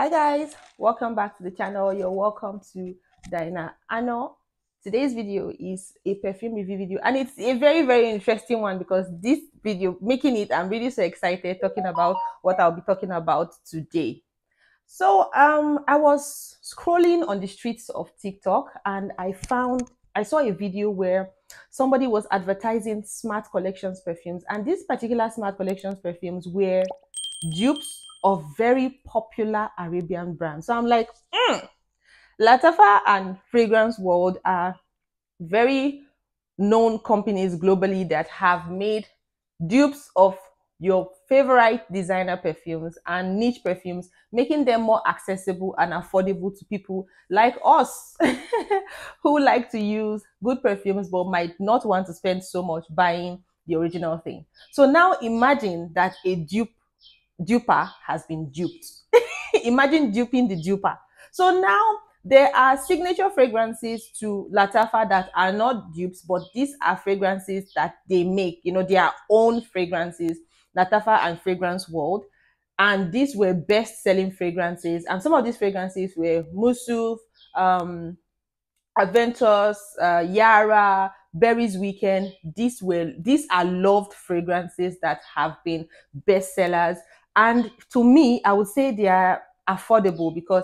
Hi guys, welcome back to the channel. You're welcome to Dina Ano. Today's video is a perfume review video, and it's a very interesting one because this video making it, I'm really so excited talking about what I'll be talking about today. So I was scrolling on the streets of TikTok and I saw a video where somebody was advertising Smart Collections perfumes, and these particular Smart Collections perfumes were dupes of very popular Arabian brands. So I'm like, Latafa and Fragrance World are very known companies globally that have made dupes of your favorite designer perfumes and niche perfumes, making them more accessible and affordable to people like us who like to use good perfumes but might not want to spend so much buying the original thing. So now imagine that a duper has been duped. Imagine duping the duper. So now there are signature fragrances to Latafa that are not dupes, but these are fragrances that they make, their own fragrances, Latafa and Fragrance World. And these were best-selling fragrances. And some of these fragrances were Mousuf, AVENTOS, Yara, Berry's Weekend. These are loved fragrances that have been bestsellers. And to me, I would say they are affordable because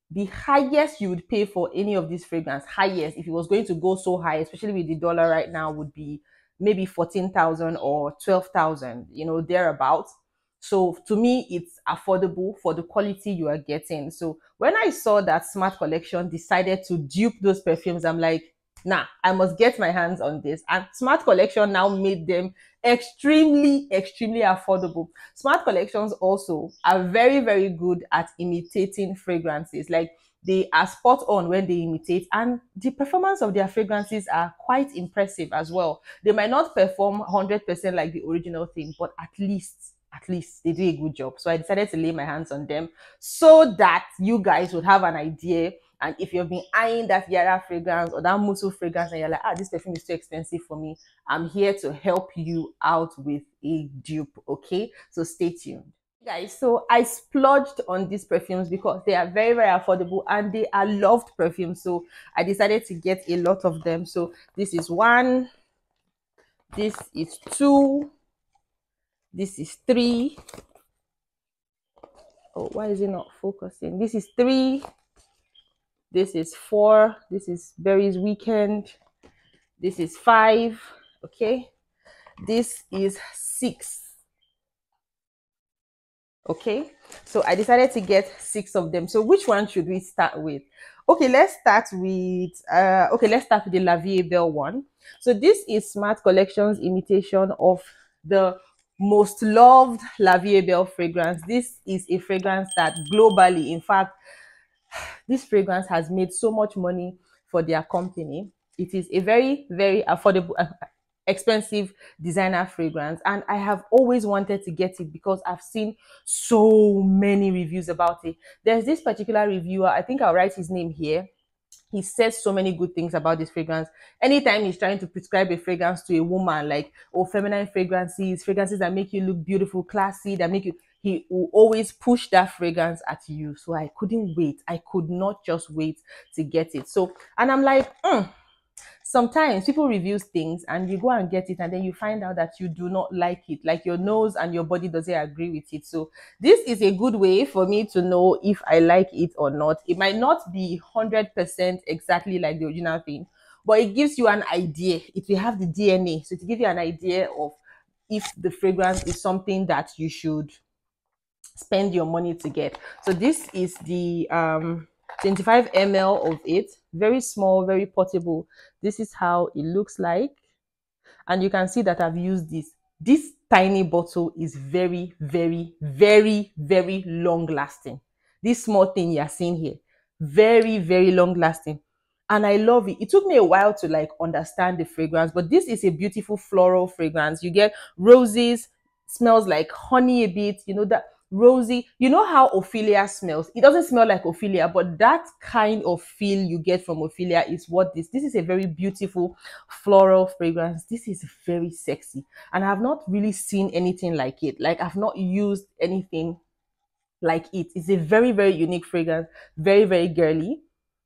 the highest you would pay for any of these fragrance, highest, if it was going to go so high, especially with the dollar right now, would be maybe 14,000 or 12,000, thereabouts. So to me, it's affordable for the quality you are getting. So when I saw that Smart Collection decided to dupe those perfumes, I'm like, nah, I must get my hands on this. And Smart Collection now made them extremely affordable. Smart Collections also are very good at imitating fragrances. Like, they are spot on when they imitate, and the performance of their fragrances are quite impressive as well. They might not perform 100% like the original thing, but at least they do a good job. So I decided to lay my hands on them so that you guys would have an idea. And if you've been eyeing that Yara fragrance or that Mousuf fragrance and you're like, this perfume is too expensive for me, I'm here to help you out with a dupe. Okay, so stay tuned, guys. So I splurged on these perfumes because they are very affordable and they are loved perfumes. So I decided to get a lot of them. So this is one, this is two, this is three. Oh, why is it not focusing? This is three, this is four, this is Berry's Weekend, this is five, okay, this is six. Okay, so I decided to get 6 of them. So which one should we start with? Okay, let's start with the Lavie Belle one. So this is Smart Collections imitation of the most loved Lavie Belle fragrance. This is a fragrance that globally, in fact, this fragrance has made so much money for their company. It is a very affordable, expensive designer fragrance, and I have always wanted to get it because I've seen so many reviews about it. There's this particular reviewer, I think I'll write his name here. He says so many good things about this fragrance. Anytime he's trying to prescribe a fragrance to a woman, like, feminine fragrances that make you look beautiful, classy, that make you, he will always push that fragrance at you. So I couldn't wait. I could not just wait to get it. So, and I'm like, sometimes people review things and you go and get it and then you find out that you do not like it, like your nose and your body doesn't agree with it. So this is a good way for me to know if I like it or not. It might not be 100% exactly like the original thing, but it gives you an idea. It will have the DNA, so to give you an idea of if the fragrance is something that you should spend your money to get. So this is the 25 ml of it, very small, very portable. This is how it looks like, and you can see that I've used this tiny bottle is very long lasting. This small thing you're seeing here, very long lasting, and I love it. It took me a while to like understand the fragrance, but this is a beautiful floral fragrance. You get roses, smells like honey a bit, that rosy. You know how Ophelia smells? It doesn't smell like Ophelia, but that kind of feel you get from Ophelia is what this is a very beautiful floral fragrance. This is very sexy, and I have not really seen anything like it. Like, I've not used anything like it. It's a very, very unique fragrance, very, very girly.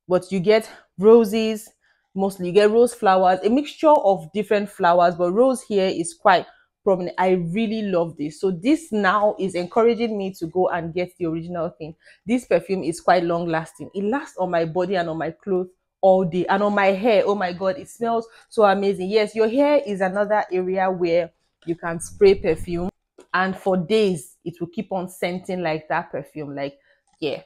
But you get roses, mostly you get rose flowers, a mixture of different flowers, but rose here is quite prominent. I really love this. So this now is encouraging me to go and get the original thing. This perfume is quite long lasting. It lasts on my body and on my clothes all day, and on my hair. Oh my god, it smells so amazing. Yes, your hair is another area where you can spray perfume, and for days it will keep on scenting like that perfume. Like, yeah,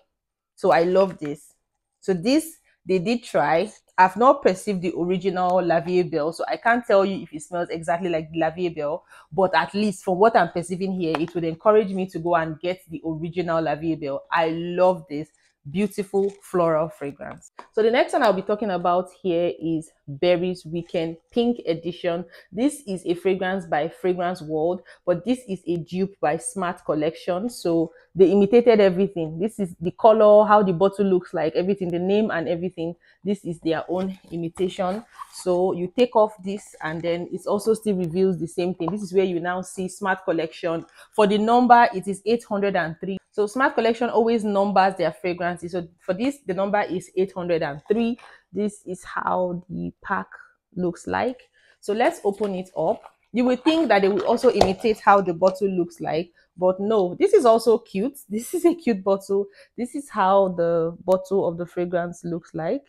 so I love this. So this they did try. I've not perceived the original Lavie Belle, so I can't tell you if it smells exactly like the Lavie Belle, but at least from what I'm perceiving here, it would encourage me to go and get the original Lavie Belle. I love this beautiful floral fragrance. So the next one I'll be talking about here is Berry's Weekend Pink Edition. This is a fragrance by Fragrance World, but this is a dupe by Smart Collection. So they imitated everything. This is the color, how the bottle looks like, everything, the name and everything. This is their own imitation. So you take off this and then it also still reveals the same thing. This is where you now see Smart Collection. For the number, it is 803. So Smart Collection always numbers their fragrances. So for this, the number is 803. This is how the pack looks like. So let's open it up. You would think that they will also imitate how the bottle looks like, but no, this is also cute. This is a cute bottle. This is how the bottle of the fragrance looks like.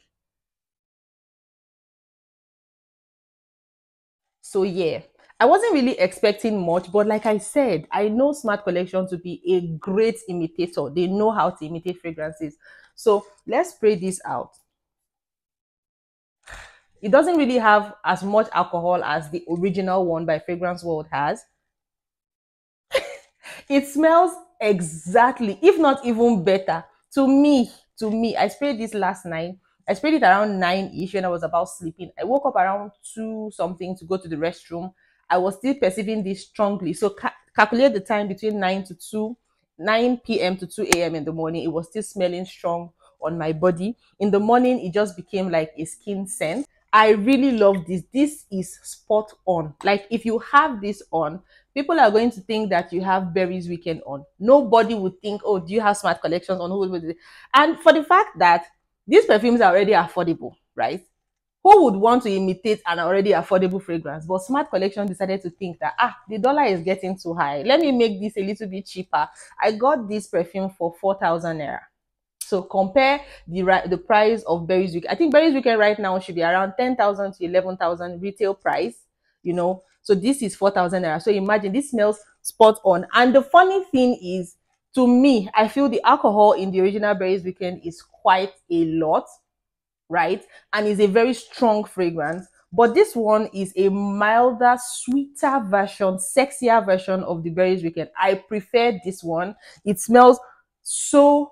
So yeah, I wasn't really expecting much, but like I said, I know Smart Collection to be a great imitator. They know how to imitate fragrances. So let's spray this out. It doesn't really have as much alcohol as the original one by Fragrance World has. It smells exactly, if not even better. To me, I sprayed this last night. I sprayed it around 9-ish when I was about sleeping. I woke up around 2 something to go to the restroom. I was still perceiving this strongly. So calculate the time between 9 to 2, 9 p.m. to 2 a.m. in the morning. It was still smelling strong on my body. In the morning, it just became like a skin scent. I really love this. This is spot on. Like, if you have this on, people are going to think that you have Berry's Weekend on. Nobody would think, oh, do you have Smart Collections on? And for the fact that these perfumes are already affordable, right? Who would want to imitate an already affordable fragrance? But Smart Collection decided to think that, the dollar is getting too high. Let me make this a little bit cheaper. I got this perfume for 4,000 naira. So compare the price of Berry's Weekend. I think Berry's Weekend right now should be around 10,000 to 11,000 retail price, you know. So this is 4,000 naira. So imagine, this smells spot on. And the funny thing is, to me, I feel the alcohol in the original Berry's Weekend is quite a lot, right? And is a very strong fragrance. But this one is a milder, sweeter version, sexier version of the Berries Weekend. I prefer this one. It smells so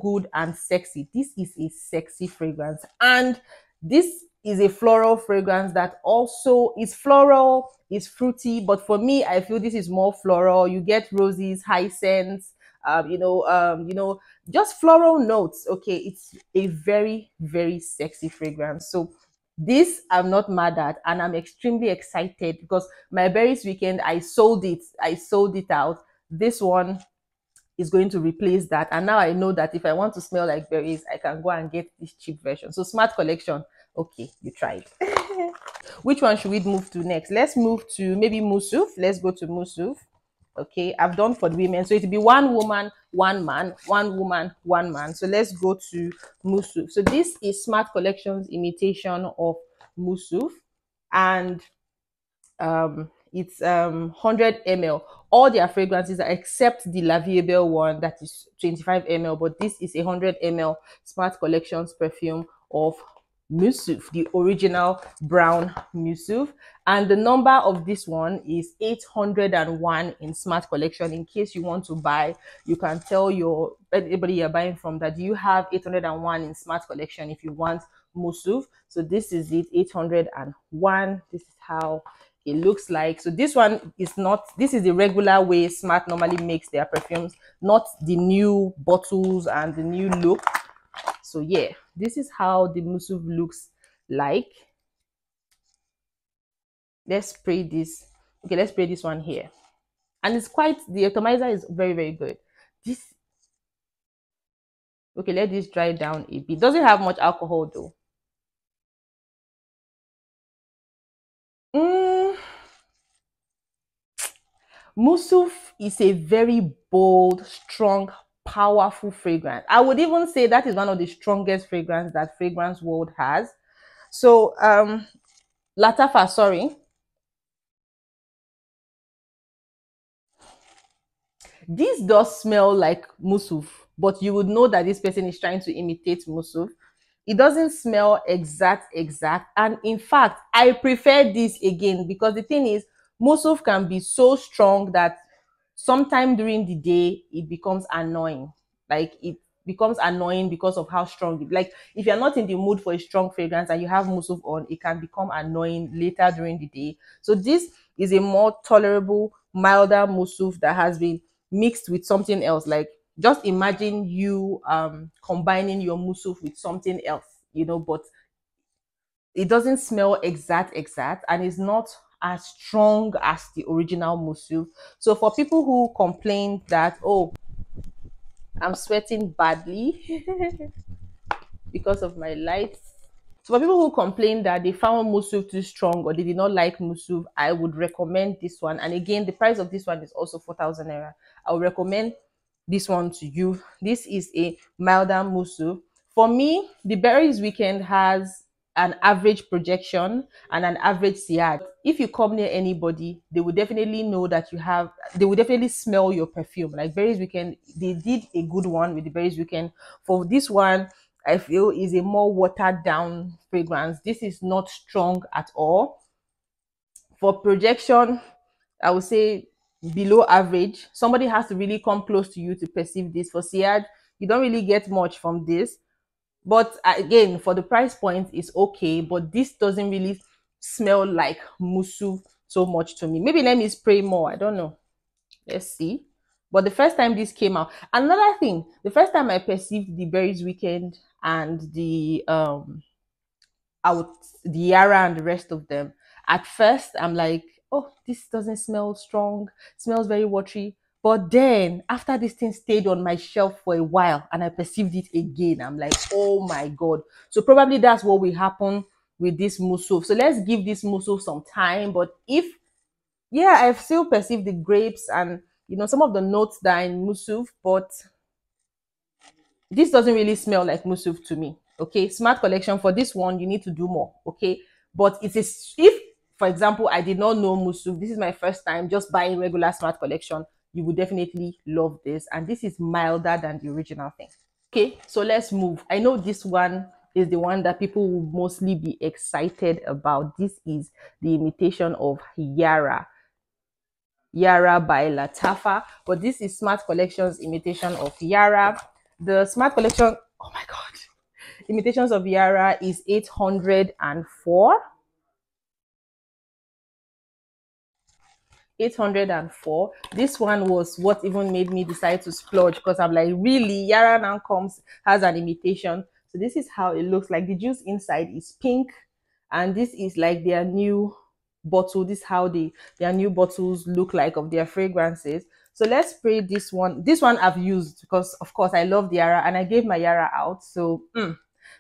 good and sexy. This is a sexy fragrance. And this is a floral fragrance that also is floral, is fruity. But for me, I feel this is more floral. You get roses, hyacinths, just floral notes. Okay, it's a very, very sexy fragrance. So this I'm not mad at, and I'm extremely excited because my Berries Weekend, I sold it out. This one is going to replace that, and now I know that if I want to smell like berries, I can go and get this cheap version. So Smart Collection, okay, you tried. Which one should we move to next? Let's move to maybe Mousuf. Let's go to Mousuf. Okay, I've done for the women, so it'll be one woman, one man, one woman, one man. So let's go to Mousuf. So this is Smart Collection's imitation of Mousuf, and it's 100 ml. All their fragrances are except the Lavie Belle one that is 25 ml, but this is a 100 ml Smart Collections perfume of Mousuf, the original brown Mousuf. And the number of this one is 801 in Smart Collection. In case you want to buy, you can tell your anybody you're buying from that you have 801 in Smart Collection if you want Mousuf. So this is it, 801. This is how it looks like. So this one is not, this is the regular way Smart normally makes their perfumes, not the new bottles and the new look. So yeah, this is how the Mousuf looks like. Let's spray this. Okay, let's spray this one here. And it's quite, the atomizer is very, very good. This okay, let this dry down a bit. Doesn't have much alcohol though. Mm, Mousuf is a very bold, strong, powerful fragrance. I would even say that is one of the strongest fragrance that fragrance world has. So Latafa, sorry. This does smell like Mousuf, but you would know that this person is trying to imitate Mousuf. It doesn't smell exact. And in fact, I prefer this again because the thing is, Mousuf can be so strong that sometime during the day it becomes annoying. Like it becomes annoying because of how strong it, like if you're not in the mood for a strong fragrance and you have Mousuf on, it can become annoying later during the day. So this is a more tolerable, milder Mousuf that has been mixed with something else. Like just imagine you combining your Mousuf with something else, but it doesn't smell exact and it's not as strong as the original Mousuf. So for people who complain that, oh, I'm sweating badly because of my lights. So for people who complain that they found Mousuf too strong or they did not like Mousuf, I would recommend this one. And again, the price of this one is also 4,000 naira. I would recommend this one to you. This is a milder Mousuf. For me, the Berries Weekend has an average projection and an average siad. If you come near anybody, they will definitely know that they will definitely smell your perfume. Like Berries Weekend, they did a good one with the Berries Weekend. For this one, I feel is a more watered down fragrance. This is not strong at all. For projection, I would say below average. Somebody has to really come close to you to perceive this. For Siad, you don't really get much from this. But again, for the price point, it's okay. But this doesn't really smell like Musu so much to me. Maybe let me spray more. I don't know. Let's see. But the first time this came out, another thing, the first time I perceived the Berries Weekend and the out the Yara and the rest of them, at first I'm like, oh, this doesn't smell strong, it smells very watery. But then after this thing stayed on my shelf for a while and I perceived it again, I'm like, oh my god. So probably that's what will happen with this Moussouf. So let's give this Moussouf some time. But if yeah, I've still perceived the grapes and some of the notes that are in Moussouf, but this doesn't really smell like Moussouf to me. Okay, smart collection for this one, you need to do more. Okay, but it is if, for example, I did not know Moussouf, this is my first time just buying regular smart collection, you would definitely love this, and this is milder than the original thing. Okay, so let's move. I know this one is the one that people will mostly be excited about. This is the imitation of Yara. Yara by Latafa, but this is Smart Collections imitation of Yara. The Smart Collection, oh my god, imitations of Yara is 804. 804. This one was what even made me decide to splurge because I'm like, really, Yara now has an imitation. So this is how it looks like. The juice inside is pink, and this is like their new bottle. This is how their new bottles look like of their fragrances. So let's spray this one. This one I've used because of course I love the Yara and I gave my Yara out. So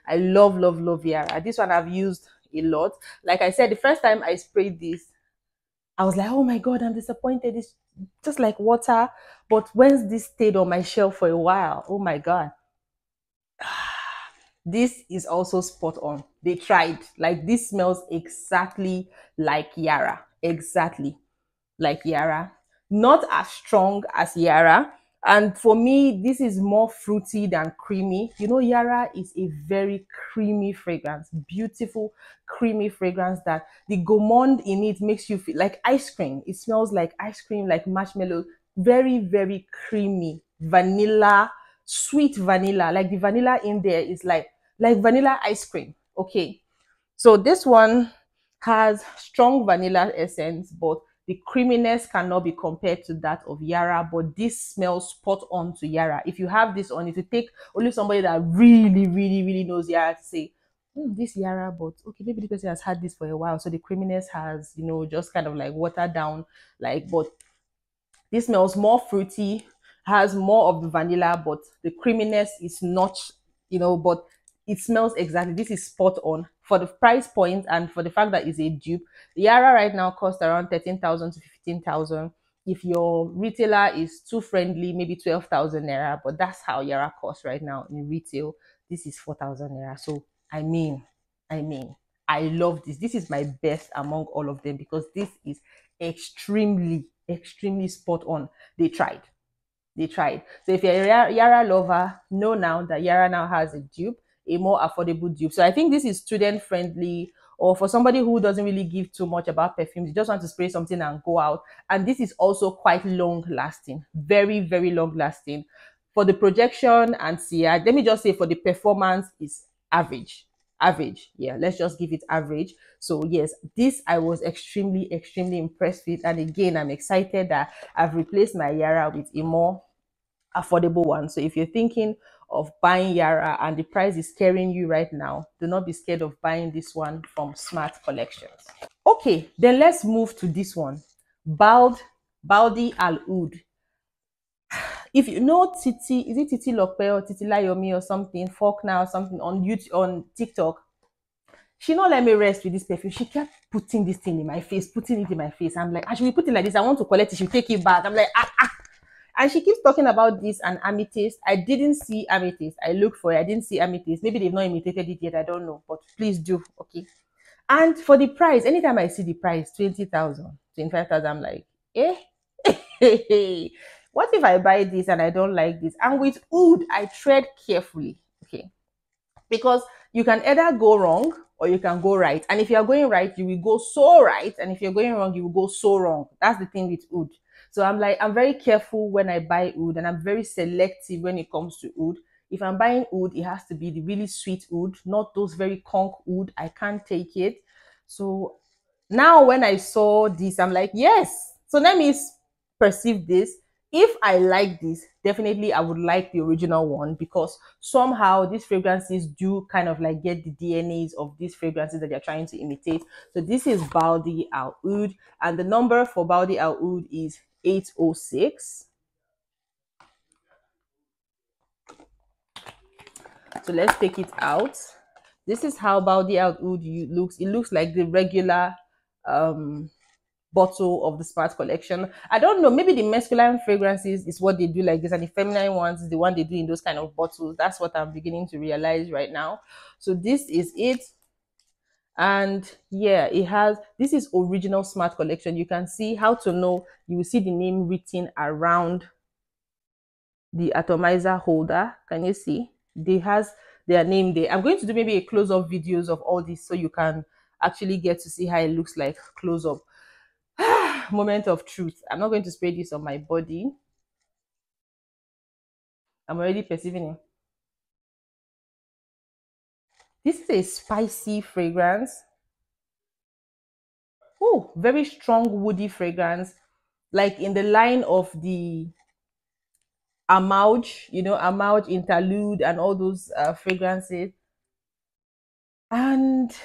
I love Yara. This one I've used a lot. Like I said, the first time I sprayed this, I was like, oh my god, I'm disappointed. It's just like water. But when this stayed on my shelf for a while, oh my god, this is also spot on. They tried. Like this smells exactly like Yara. Exactly like Yara. Not as strong as Yara. And for me, this is more fruity than creamy. Yara is a very creamy fragrance. Beautiful, creamy fragrance that the gourmand in it makes you feel like ice cream. It smells like ice cream, like marshmallow. Very creamy. Vanilla, sweet vanilla. Like the vanilla in there is like vanilla ice cream. Okay. So this one has strong vanilla essence, but the creaminess cannot be compared to that of Yara, but this smells spot on to Yara. If you have this on, it will take only somebody that really knows Yara to say, this Yara, but okay, maybe the person has had this for a while, so the creaminess has, just kind of like watered down, like, but this smells more fruity has more of the vanilla, but the creaminess is not, but it smells exactly. This is spot on for the price point and for the fact that it's a dupe. The Yara right now costs around 13,000 to 15,000. If your retailer is too friendly, maybe 12,000 naira, but that's how Yara costs right now in retail. This is 4,000 naira. So I mean, I love this. This is my best among all of them because this is extremely, extremely spot on. They tried. They tried. So if you're a Yara lover, know now that Yara now has a dupe, a more affordable dupe. So I think this is student friendly, or for somebody who doesn't really give too much about perfumes, you just want to spray something and go out. And this is also quite long lasting, very, very long lasting. For the projection and sillage, let me just say for the performance is average. Average. Yeah, let's just give it average. So yes, this I was extremely, extremely impressed with. And again, I'm excited that I've replaced my Yara with a more affordable one. So if you're thinking of buying Yara and the price is scaring you right now, do not be scared of buying this one from Smart Collections. Okay, then let's move to this one. Balde Al Oud. If you know Titi, is it Titi Lokpe or Titi Layomi or something, Faulkner or something on YouTube, on TikTok, she not let me rest with this perfume. She kept putting this thing in my face, putting it in my face. I'm like, I should be putting like this. I want to collect it. She'll take it back. I'm like, ah. And she keeps talking about this and amethyst. I didn't see amethyst. I looked for it. I didn't see amethyst. Maybe they've not imitated it yet. I don't know. But please do. Okay. And for the price, anytime I see the price, 20,000, 25,000, I'm like, eh? What if I buy this and I don't like this? And with oud, I tread carefully. Okay. Because you can either go wrong or you can go right. And if you're going right, you will go so right. And if you're going wrong, you will go so wrong. That's the thing with oud. So I'm like, I'm very careful when I buy oud, and I'm very selective when it comes to oud. If I'm buying oud, it has to be the really sweet oud, not those very conk oud. I can't take it. So now when I saw this, I'm like, yes. So let me perceive this. If I like this, definitely I would like the original one because somehow these fragrances do kind of like get the DNAs of these fragrances that they're trying to imitate. So this is Balde Al Oud, and the number for Balde Al Oud is 806. So let's take it out. This is how Balde Al Oud looks. It looks like the regular bottle of the Smart collection. I don't know, maybe the masculine fragrances is what they do like this, and the feminine ones is the one they do in those kind of bottles. That's what I'm beginning to realize right now. So this is it. And yeah, it has, this is original Smart collection. You can see how to know, you will see the name written around the atomizer holder. Can you see? They has their name there. I'm going to do maybe a close-up videos of all this so you can actually get to see how it looks like close up. Moment of truth. I'm not going to spray this on my body. I'm already perceiving it. This is a spicy fragrance. Oh, very strong woody fragrance, like in the line of the Amouage, Amouage Interlude and all those fragrances. And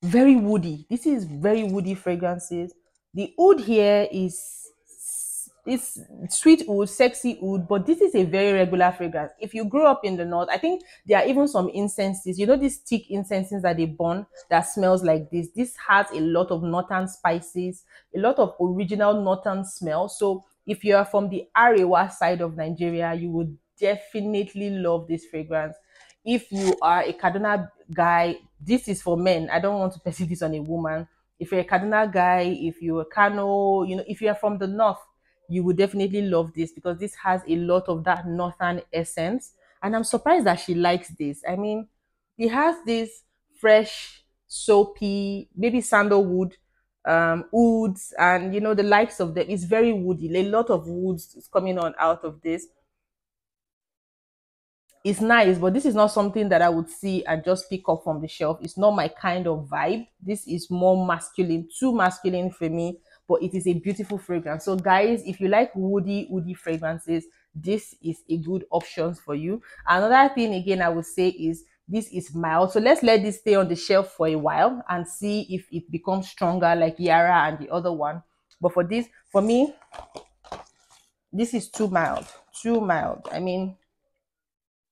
very woody. This is very woody fragrances. The oud here is it's sweet oud, sexy oud, but this is a very regular fragrance. If you grew up in the north, I think there are even some incenses. You know these thick incenses that they burn that smells like this. This has a lot of northern spices, a lot of original northern smell. So if you are from the Arewa side of Nigeria, you would definitely love this fragrance. If you are a Kaduna guy, this is for men. I don't want to perceive this on a woman. If you're a Kaduna guy, if you're a Kano, if you are from the north, you would definitely love this because this has a lot of that northern essence. And I'm surprised that she likes this. I mean, it has this fresh, soapy, maybe sandalwood, woods, and the likes of them. It's very woody. A lot of woods is coming on out of this. It's nice, but this is not something that I would see and just pick up from the shelf. It's not my kind of vibe. This is more masculine, too masculine for me, but it is a beautiful fragrance. So guys, if you like woody fragrances, this is a good option for you. Another thing again I would say is this is mild. So let's let this stay on the shelf for a while and see if it becomes stronger like Yara and the other one. But for this, for me, this is too mild, too mild. I mean,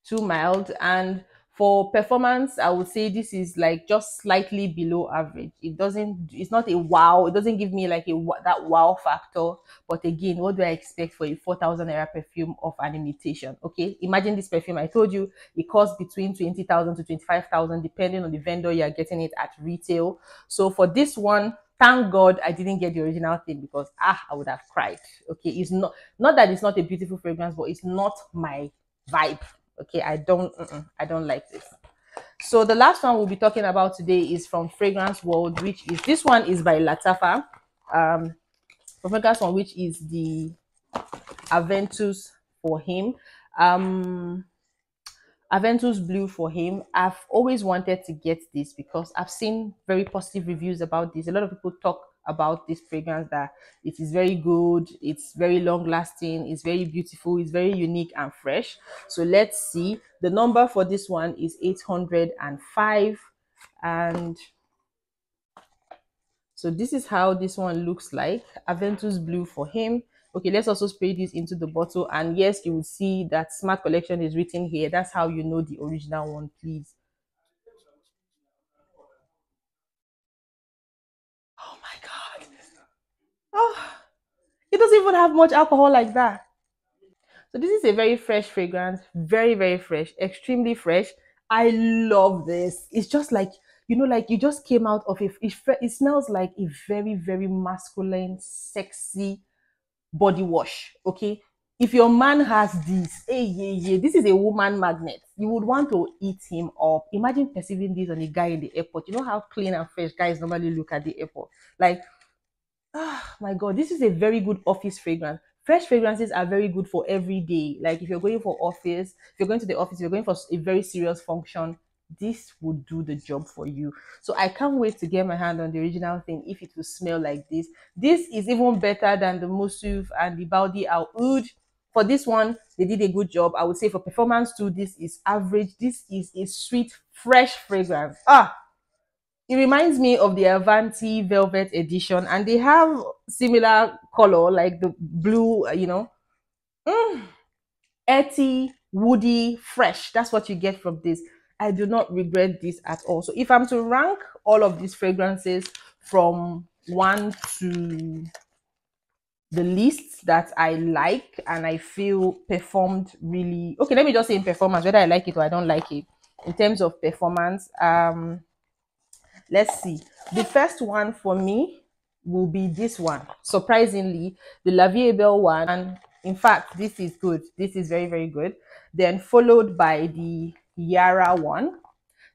too mild. And for performance, I would say this is like just slightly below average. It doesn't, it's not a wow, it doesn't give me like that wow factor. But again, what do I expect for a 4,000 naira perfume of an imitation? Okay, imagine this perfume, I told you it costs between 20,000 to 25,000 depending on the vendor you are getting it at retail. So for this one, thank God I didn't get the original thing, because I would have cried. Okay, it's not that it's not a beautiful fragrance, but it's not my vibe. Okay, I don't like this. So the last one we'll be talking about today is from Fragrance World, which is, this one is by Latafa. The fragrance one, which is the Aventus for him. Aventus Blue for him. I've always wanted to get this because I've seen very positive reviews about this. A lot of people talk about this fragrance, that it is very good, it's very long lasting, it's very beautiful, it's very unique and fresh. So let's see. The number for this one is 805, and so this is how this one looks like. Aventus Blue for him. Okay, let's also spray this into the bottle, and yes, you will see that Smart Collection is written here. That's how you know the original one, please. Oh my god. Oh, it doesn't even have much alcohol like that. So this is a very fresh fragrance, very, very fresh, extremely fresh. I love this. It's just like, like you just came out of it smells like a very, very masculine, sexy body wash. Okay. If your man has this, hey, yeah, yeah, this is a woman magnet. You would want to eat him up. Imagine perceiving this on a guy in the airport. You know how clean and fresh guys normally look at the airport. Like, my god, this is a very good office fragrance. Fresh fragrances are very good for every day. Like if you're going for office, if you're going to the office, if you're going for a very serious function, this would do the job for you. So I can't wait to get my hand on the original thing, if it will smell like this. This is even better than the Mousuf and the Balde OUD. For this one, they did a good job. I would say for performance too, this is average. This is a sweet, fresh fragrance. It reminds me of the Avanti Velvet edition, and they have similar color, like the blue, earthy, woody, fresh. That's what you get from this. I do not regret this at all. So if I'm to rank all of these fragrances from one to the least that I like and I feel performed really okay, let me just say in performance, whether I like it or I don't like it. In terms of performance, let's see. The first one for me will be this one. Surprisingly, the Lavie belle one. And in fact, this is good. This is very, very good. Then followed by the Yara one.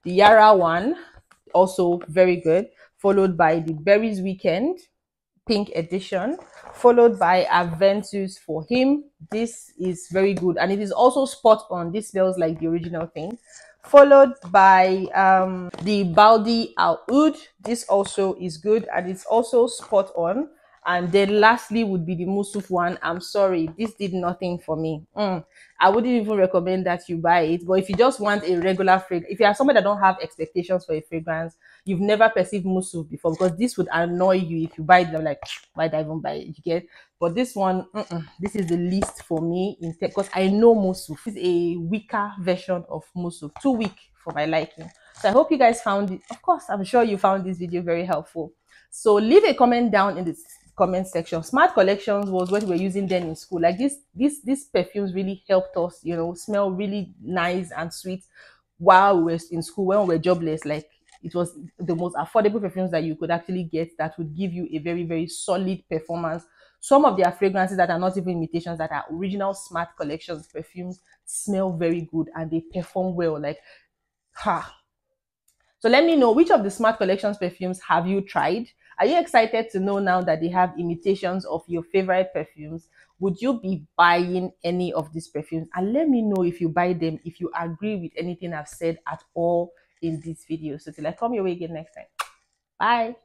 The Yara one, also very good. Followed by the Berries Weekend pink edition, followed by Aventus for him. This is very good, and it is also spot on. This smells like the original thing. Followed by the Balde OUD. This also is good, and it's also spot on. And then lastly would be the Mousuf one. I'm sorry, this did nothing for me. I wouldn't even recommend that you buy it. But if you just want a regular fragrance, if you are somebody that don't have expectations for a fragrance, you've never perceived Mousuf before, because this would annoy you if you buy it. I'm like, why did I even buy it? You get? But this one, this is the least for me, because I know Mousuf is a weaker version of Mousuf, too weak for my liking. So I hope you guys found it. Of course, I'm sure you found this video very helpful. So leave a comment down in the comment section. Smart Collections was what we were using then in school. Like these perfumes really helped us, smell really nice and sweet while we were in school, when we were jobless. Like it was the most affordable perfumes that you could actually get, that would give you a very, very solid performance. Some of their fragrances that are not even imitations, that are original Smart Collections perfumes, smell very good and they perform well. Like, So let me know, which of the Smart Collections perfumes have you tried? Are you excited to know now that they have imitations of your favorite perfumes? Would you be buying any of these perfumes? And let me know if you buy them, if you agree with anything I've said at all in this video. So till I come your way again next time. Bye.